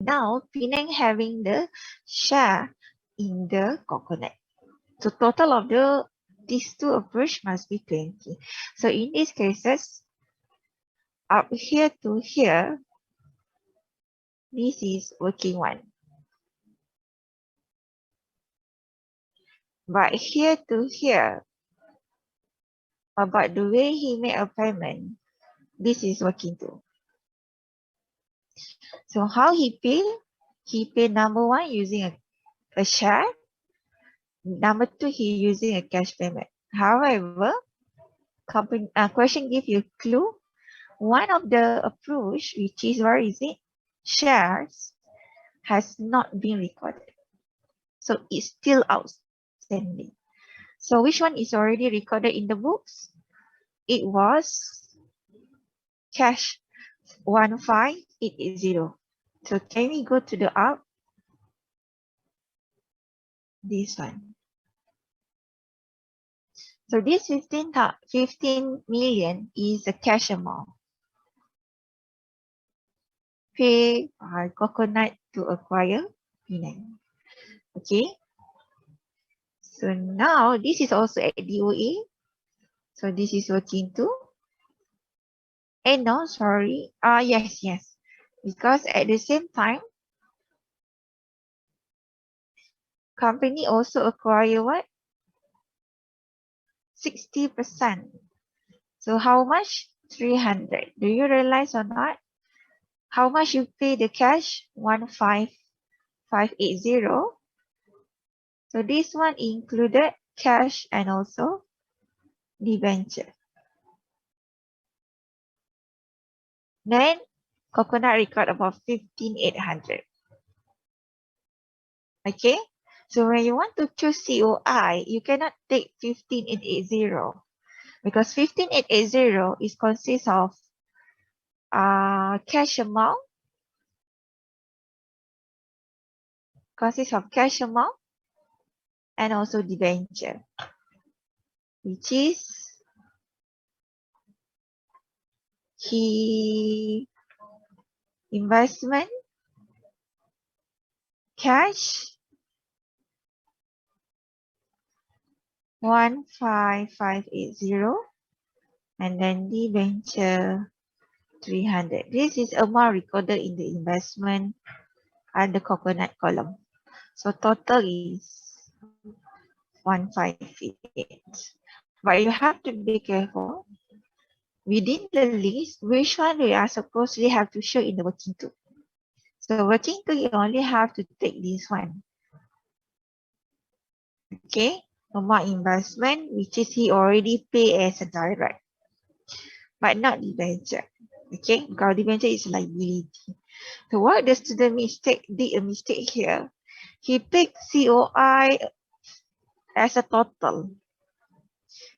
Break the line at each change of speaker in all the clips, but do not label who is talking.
now Penang having the share in the coconut. So total of these two approach must be 20. So in these cases, up here to here, this is working one. But here to here, about the way he made a payment, this is working two. So how he pay? He pay number one using a share. Number two, he using a cash payment. However, question give you clue. One of the approach, which is where is it? Shares has not been recorded. So it's still outstanding. So which one is already recorded in the books? It was cash 15880. So can we go to the up? This one. So this 15 million is a cash amount. Pay coconut to acquire Penang. Okay. So now this is also at DOA. So this is working too. And no, sorry. Yes. Because at the same time, company also acquire what? 60%. So how much? 300. Do you realize or not? How much you pay the cash? 15580. So this one included cash and also debenture. Then coconut record about 15,800. Okay. So when you want to choose COI, you cannot take 15,880 because 15,880 is consists of cash amount, and also debenture, which is key investment, cash 15580, and then debenture 300. This is amount recorded in the investment and the coconut column. So total is 158. But you have to be careful. Within the list, which one we are supposedly have to show in the working two. So working two, you only have to take this one. Okay, amount investment, which is he already pay as a direct, but not debenture. Okay, because debenture is liability. So what the student did a mistake here. He picked COI as a total.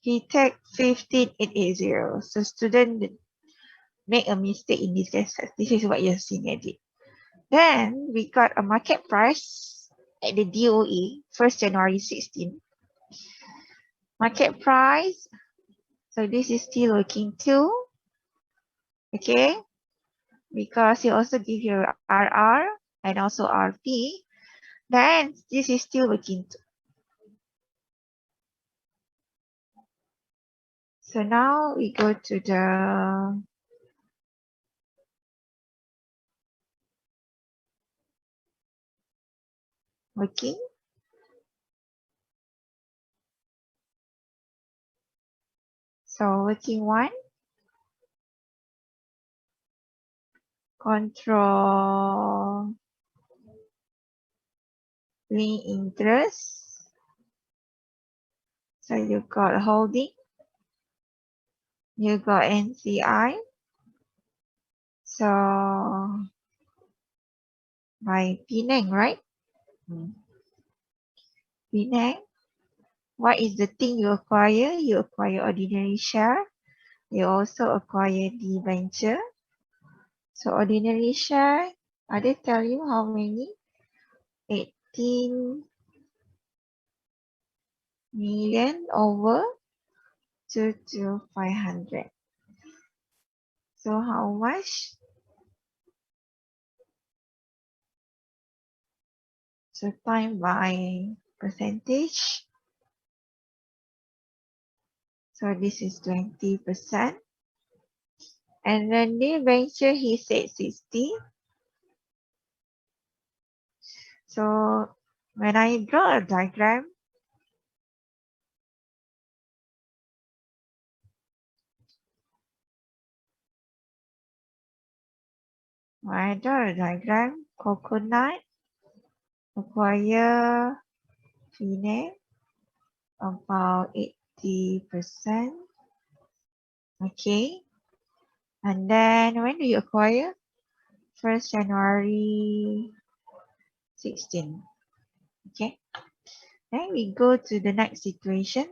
He take 15,880. So student make a mistake in this case. This is what you're seeing at it. Then we got a market price at the DOE 1st January 16. Market price. So this is still working too. Okay. Because you also give your RR and also RP. Then this is still working too. So now we go to the working. So working one, control interest. So you got holding, you got NCI. So by Penang, right? Penang. What is the thing you acquire? You acquire ordinary share. You also acquire debenture. So ordinary share, they tell you how many? 18 million over 2,500. So how much? So time by percentage. So this is 20%. And then the venture, he said 60. So when I draw a diagram, coconut acquire finance about 80%. Okay. And then when do you acquire? 1st January 16. Okay. Then we go to the next situation.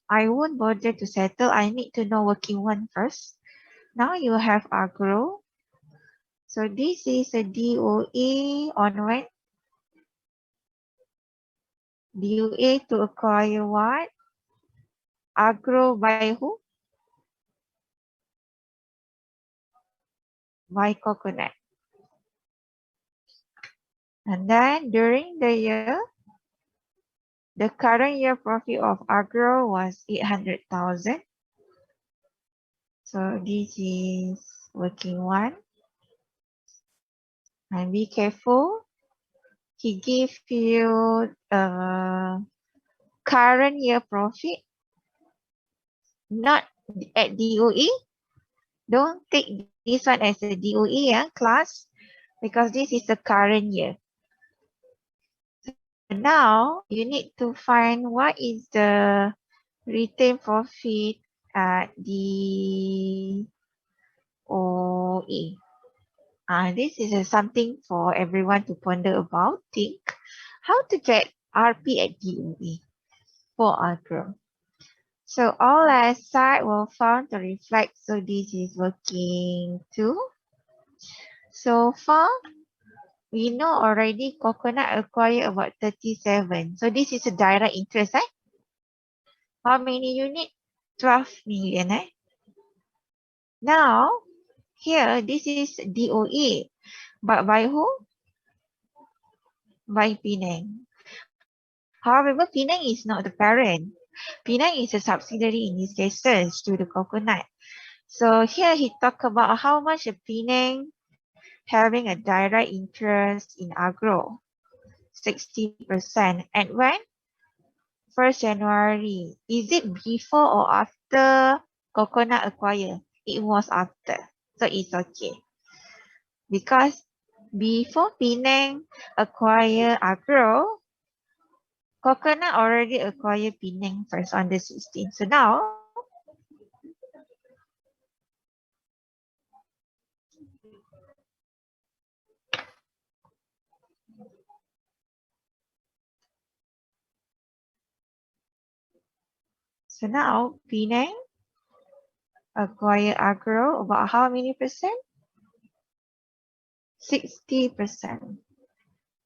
I won't bother to settle. I need to know working one first. Now you have agro. So this is a DOA on when? DOA to acquire what? Agro by who? By coconut. And then during the year, the current year profit of agro was 800,000. So this is working one. And be careful. He gave you current year profit, not at DOE. Don't take this one as a DOE class, because this is the current year. Now you need to find what is the retained profit at DOE. This is something for everyone to ponder about. Think how to get RP at DOE for agro. So all asset were found to reflect. So this is working 2. So far, we know already coconut acquired about 37. So this is a direct interest. How many unit? 12 million. Now, here, this is DOA. But by who? By Penang. However, Penang is not the parent. Penang is a subsidiary in these cases to the coconut. So here he talked about how much a Penang having a direct interest in agro. 60%. And when? 1st January. Is it before or after coconut acquire? It was after. So it's okay. Because before Penang acquire agro, coconut already acquired Penang first on the 16th. So now Penang acquire agro about how many percent? 60%.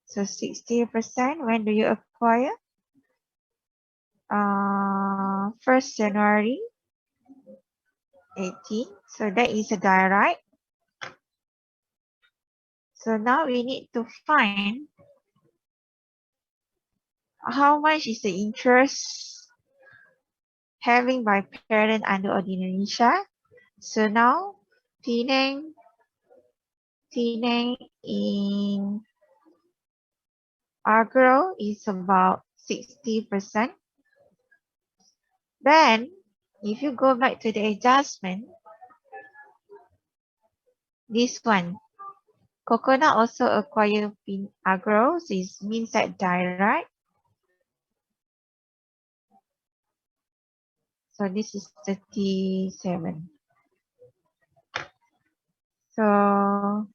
So 60%, when do you acquire? 1st January 18. So that is a direct. So now we need to find how much is the interest having by parent under ordinary share. So now Penang in agro is about 60%. Then if you go back to the adjustment, this one, coconut also acquire agro, so it means that direct. So this is 37. So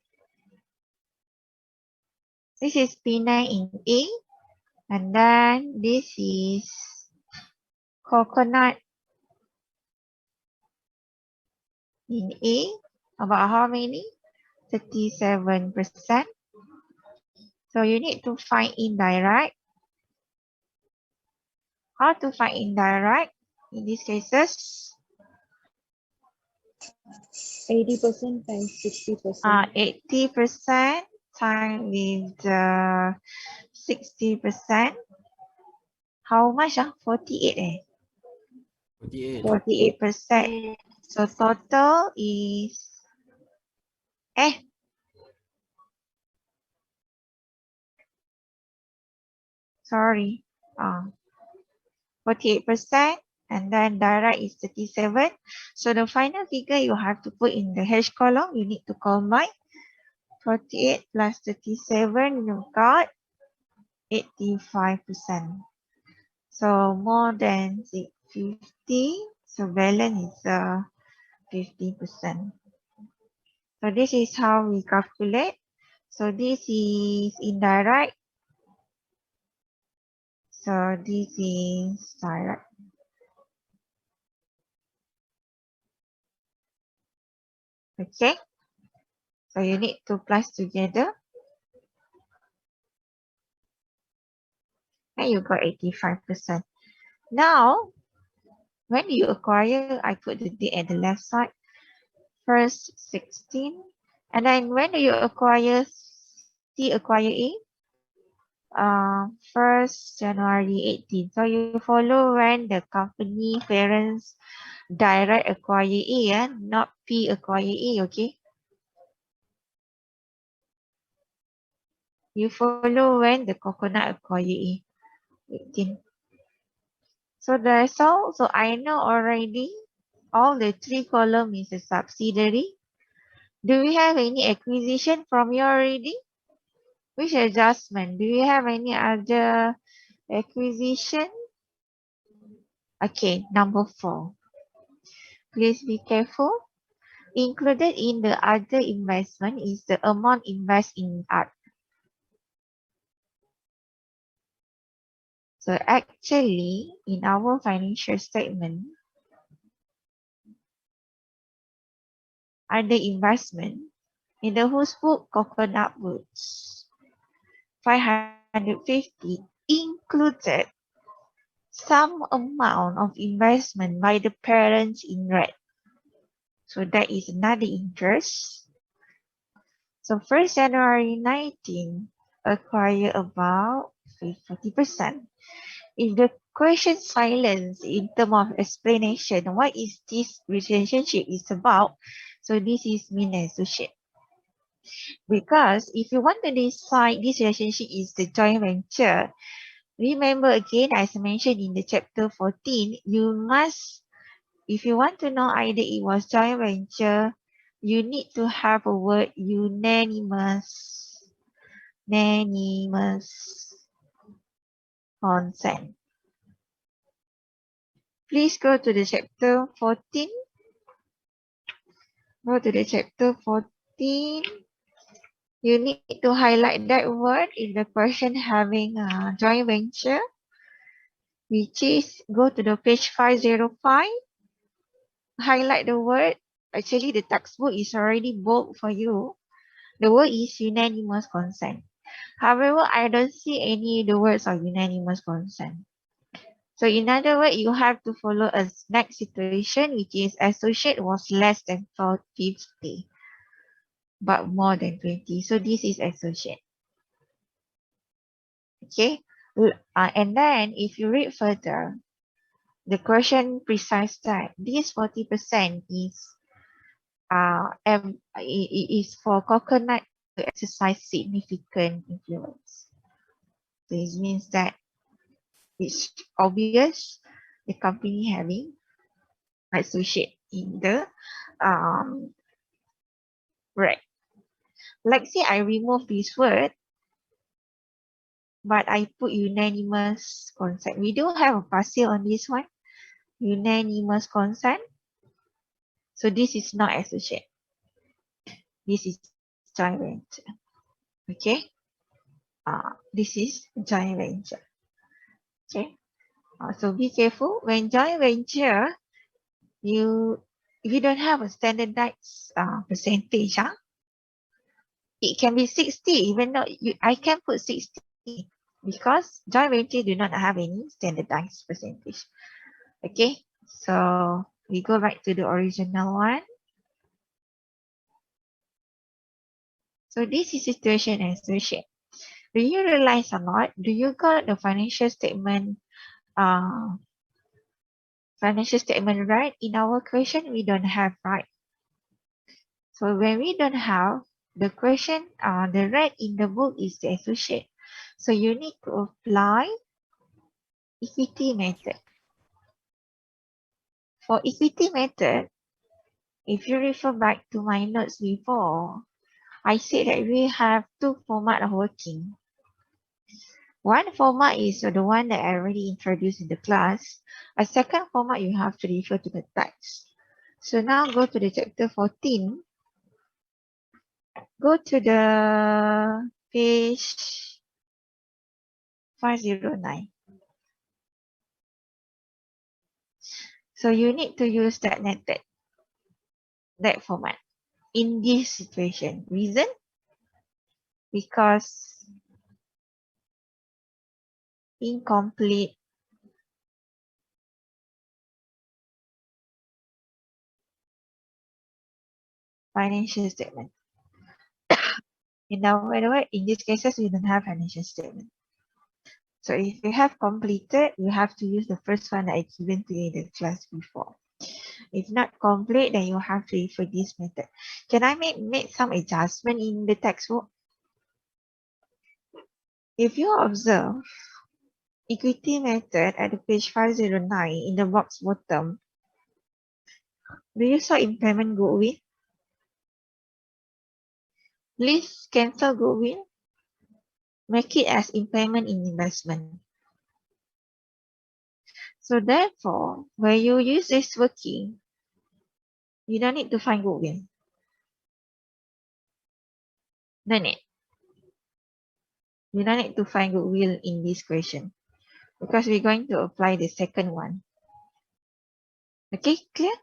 this is Penang in A, and then this is coconut in A, about how many? 37%. So you need to find indirect. How to find indirect in these cases?
80% times 60%.
80% time with the 60%. How much? 48 eh?
48.
48%. So total is sorry. 48%, and then direct is 37. So the final figure you have to put in the hash column. You need to combine 48 plus 37. You got 85%. So more than 50. So balance is 50%. So this is how we calculate. So this is indirect. So this is direct. Okay. So you need to plus together. And you got 85%. Now, when you acquire, I put the date at the left side. First 16. And then when you acquire, C acquire A? 1st January 18. So you follow when the company parents direct acquire A, not P acquire A, okay? You follow when the coconut acquire A. 18. So that's all. So I know already all the 3 column is a subsidiary. Do we have any acquisition from you already? Which adjustment? Do you have any other acquisition? Okay, number 4. Please be careful. Included in the other investment is the amount invested in art. So actually, in our financial statement, under investment, in the whose book, coconut woods, 550 included some amount of investment by the parents in red. So that is another interest. So 1st January 19, acquire about 40%. If the question silence in terms of explanation, what is this relationship is about? So this is mean associate. Because if you want to decide this relationship is the joint venture, remember again, as I mentioned in the chapter 14, you must, if you want to know either it was joint venture, you need to have a word unanimous consent. Please go to the chapter 14. Go to the chapter 14. You need to highlight that word in the question having a joint venture, which is go to the page 505. Highlight the word. Actually, the textbook is already bold for you. The word is unanimous consent. However, I don't see any the words of unanimous consent. So in other words, you have to follow a next situation, which is associate was less than 50, but more than 20. So this is associate. Okay. And then if you read further, the question precise that this 40% is for coconut to exercise significant influence. This means that it's obvious the company having associate in the right. Like say I remove this word, but I put unanimous consent. We do have a passive on this one. Unanimous consent. So this is not associate. This is joint venture. Okay. This is joint venture. Okay. So be careful when joint venture. If you don't have a standardized percentage, it can be 60. Even though I can put 60 because joint venture do not have any standardized percentage. Okay. So we go back to the original one. So this is situation and solution. Do you realize or not? Do you got the uh, financial statement right? In our question, we don't have, right? So when we don't have the question, the right in the book is the associate. So you need to apply equity method. For equity method, if you refer back to my notes before, I said that we have two format of working. One format is the one that I already introduced in the class. A second format, you have to refer to the text. So now go to the chapter 14. Go to the page 509. So you need to use that method, that format in this situation. Reason? Because incomplete financial statement. In other words, in these cases, we don't have financial statement. So if you have completed, you have to use the first one that I given to you in the class before. If not complete, then you have to refer this method. Can I make some adjustment in the textbook? If you observe equity method at the page 509 in the box bottom, do you saw impairment goodwill? Please cancel goodwill. Make it as impairment in investment. So therefore, when you use this working, you don't need to find goodwill. No need. You don't need to find goodwill in this question because we're going to apply the second one. Okay, clear?